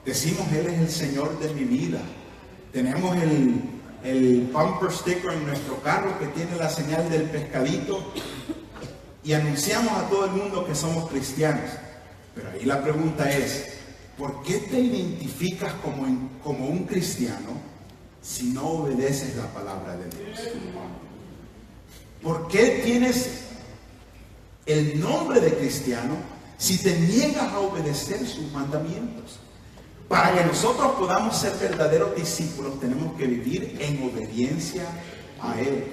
Decimos, Él es el Señor de mi vida. Tenemos el bumper sticker en nuestro carro que tiene la señal del pescadito y anunciamos a todo el mundo que somos cristianos. Pero ahí la pregunta es, ¿por qué te identificas como un cristiano si no obedeces la palabra de Dios? ¿Por qué tienes el nombre de cristiano si te niegas a obedecer sus mandamientos? Para que nosotros podamos ser verdaderos discípulos, tenemos que vivir en obediencia a Él.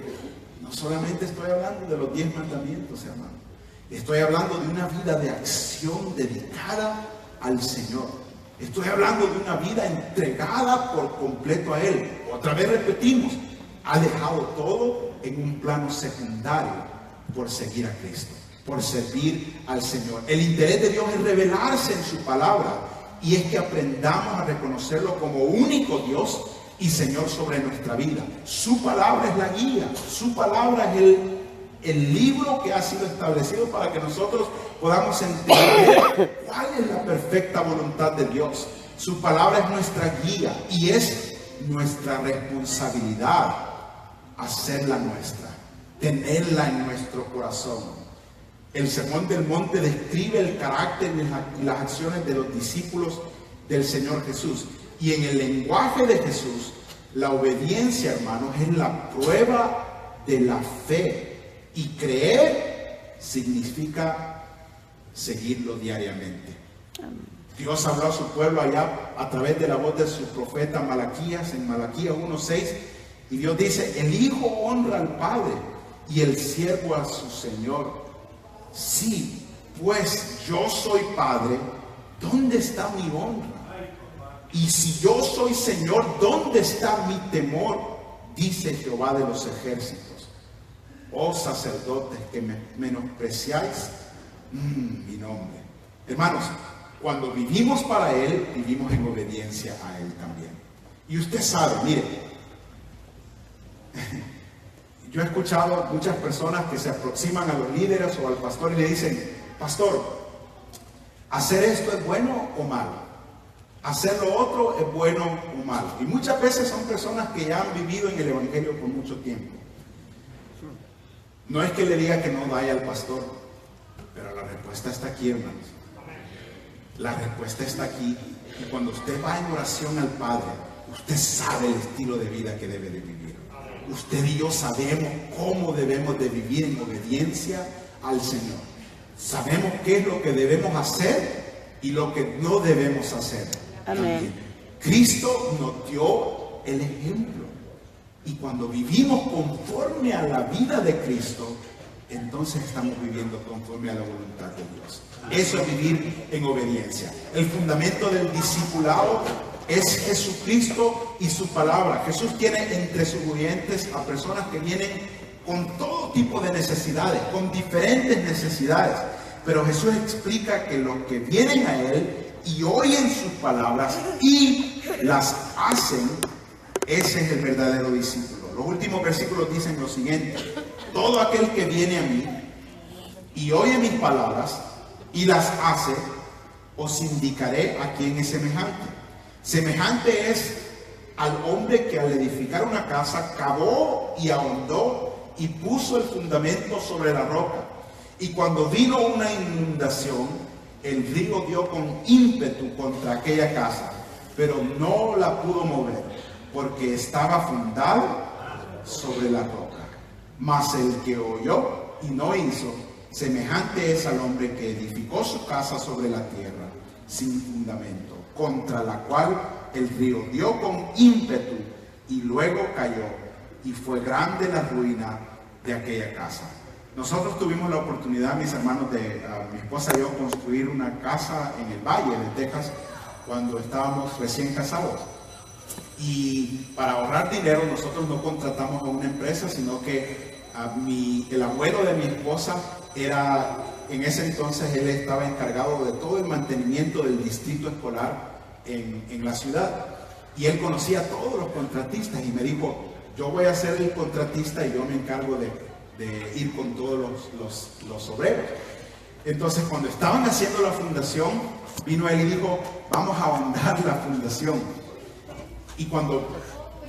No solamente estoy hablando de los 10 mandamientos, hermano. Estoy hablando de una vida de acción dedicada al Señor. Estoy hablando de una vida entregada por completo a Él. Otra vez repetimos, ha dejado todo en un plano secundario por seguir a Cristo, por servir al Señor. El interés de Dios es revelarse en su palabra. Y es que aprendamos a reconocerlo como único Dios y Señor sobre nuestra vida. Su palabra es la guía. Su palabra es el libro que ha sido establecido para que nosotros podamos entender cuál es la perfecta voluntad de Dios. Su palabra es nuestra guía y es nuestra responsabilidad hacerla nuestra, tenerla en nuestro corazón. El Sermón del Monte describe el carácter y las acciones de los discípulos del Señor Jesús. Y en el lenguaje de Jesús, la obediencia, hermanos, es la prueba de la fe. Y creer significa seguirlo diariamente. Dios habló a su pueblo allá a través de la voz de su profeta Malaquías, en Malaquías 1:6. Y Dios dice, el Hijo honra al Padre y el siervo a su Señor. Sí, pues yo soy Padre, ¿dónde está mi honra? Y si yo soy Señor, ¿dónde está mi temor? Dice Jehová de los ejércitos. Oh sacerdotes que me menospreciáis mi nombre. Hermanos, cuando vivimos para Él, vivimos en obediencia a Él también. Y usted sabe, mire, yo he escuchado muchas personas que se aproximan a los líderes o al pastor y le dicen, pastor, ¿hacer esto es bueno o malo? ¿Hacer lo otro es bueno o malo? Y muchas veces son personas que ya han vivido en el Evangelio por mucho tiempo. No es que le diga que no vaya al pastor, pero la respuesta está aquí, hermanos. La respuesta está aquí. Y cuando usted va en oración al Padre, usted sabe el estilo de vida que debe de vivir. Usted y yo sabemos cómo debemos de vivir en obediencia al Señor. Sabemos qué es lo que debemos hacer y lo que no debemos hacer. Amén. Cristo nos dio el ejemplo. Y cuando vivimos conforme a la vida de Cristo, entonces estamos viviendo conforme a la voluntad de Dios. Eso es vivir en obediencia. El fundamento del discipulado es Jesucristo y su palabra. Jesús tiene entre sus oyentes a personas que vienen con todo tipo de necesidades, con diferentes necesidades. Pero Jesús explica que los que vienen a Él y oyen sus palabras y las hacen, ese es el verdadero discípulo. Los últimos versículos dicen lo siguiente: todo aquel que viene a mí y oye mis palabras y las hace, os indicaré a quién es semejante. Semejante es al hombre que al edificar una casa cavó y ahondó y puso el fundamento sobre la roca. Y cuando vino una inundación, el río dio con ímpetu contra aquella casa, pero no la pudo mover, porque estaba fundada sobre la roca. Mas el que oyó y no hizo, semejante es al hombre que edificó su casa sobre la tierra, sin fundamento, contra la cual el río dio con ímpetu y luego cayó, y fue grande la ruina de aquella casa. Nosotros tuvimos la oportunidad, mis hermanos, mi esposa y yo, construir una casa en el Valle de Texas cuando estábamos recién casados. Y para ahorrar dinero nosotros no contratamos a una empresa, sino que el abuelo de mi esposa era, en ese entonces él estaba encargado de todo el mantenimiento del distrito escolar en la ciudad. Y él conocía a todos los contratistas y me dijo, yo voy a ser el contratista y yo me encargo de ir con todos los obreros. Entonces cuando estaban haciendo la fundación, vino él y dijo, vamos a ahondar la fundación. Y cuando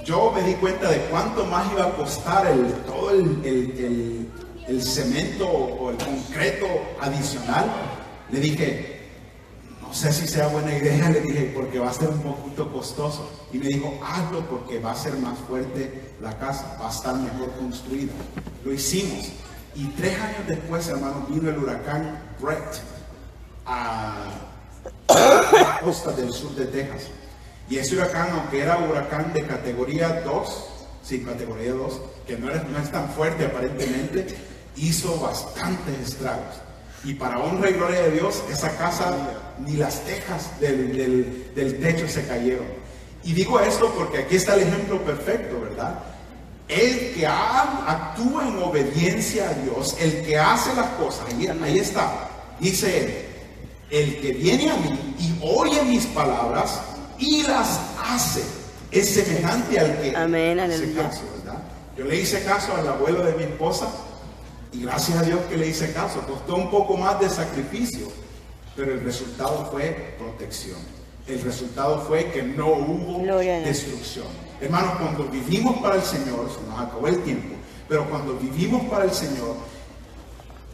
yo me di cuenta de cuánto más iba a costar todo el cemento o el concreto adicional, le dije, no sé si sea buena idea, le dije, porque va a ser un poquito costoso. Y me dijo, hazlo porque va a ser más fuerte la casa, va a estar mejor construida. Lo hicimos. Y 3 años después, hermanos, vino el huracán Brett a la costa del sur de Texas. Y ese huracán, aunque era huracán de categoría 2, sí, categoría 2, que no es tan fuerte aparentemente, hizo bastantes estragos. Y para honra y gloria de Dios, esa casa, ni las tejas del techo se cayeron. Y digo esto porque aquí está el ejemplo perfecto, ¿verdad? El que actúa en obediencia a Dios, el que hace las cosas, ahí está, dice él, el que viene a mí y oye mis palabras y las hace, es semejante al que hace caso, ¿verdad? Yo le hice caso al abuelo de mi esposa y gracias a Dios que le hice caso. Costó un poco más de sacrificio, pero el resultado fue protección. El resultado fue que no hubo destrucción. Hermanos, cuando vivimos para el Señor, se nos acabó el tiempo, pero cuando vivimos para el Señor,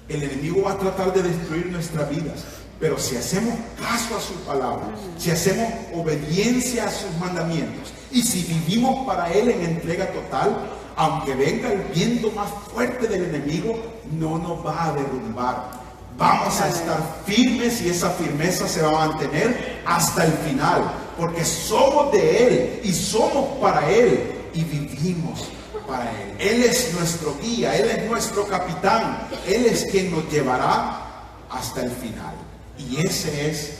el enemigo va a tratar de destruir nuestras vidas. Pero si hacemos caso a su palabra, si hacemos obediencia a sus mandamientos y si vivimos para Él en entrega total, aunque venga el viento más fuerte del enemigo, no nos va a derrumbar. Vamos a estar firmes y esa firmeza se va a mantener hasta el final, porque somos de Él y somos para Él y vivimos para Él. Él es nuestro guía, Él es nuestro capitán, Él es quien nos llevará hasta el final. Y esa es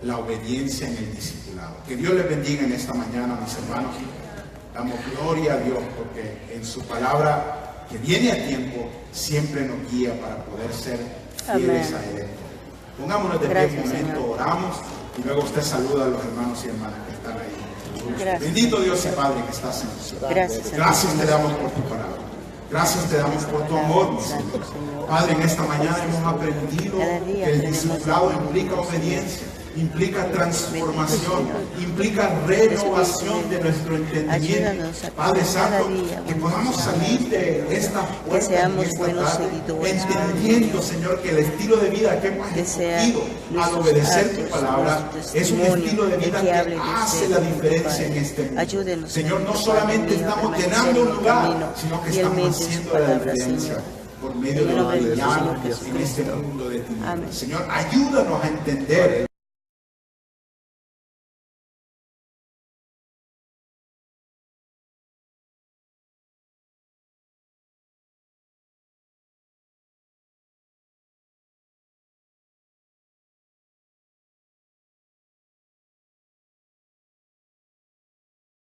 la obediencia en el discipulado. Que Dios les bendiga en esta mañana, mis hermanos. Damos gloria a Dios porque en su palabra que viene a tiempo siempre nos guía para poder ser fieles a Él. Pongámonos de pie un momento, oramos y luego usted saluda a los hermanos y hermanas que están ahí. Gracias. Bendito Dios y Padre que estás en el cielo. Gracias te damos por tu palabra. Gracias te damos por tu amor, mi Señor. Padre, en esta mañana hemos aprendido que el discipulado implica obediencia, implica transformación, implica renovación de nuestro entendimiento. Padre Santo, que podamos salir de esta puerta en esta tarde, entendiendo, Señor, que el estilo de vida que hemos escogido al obedecer tu palabra es un estilo de vida que hace la diferencia en este mundo. Señor, no solamente estamos llenando un lugar, sino que estamos haciendo la diferencia por medio de lo que en este mundo de ti. Señor, ayúdanos a entender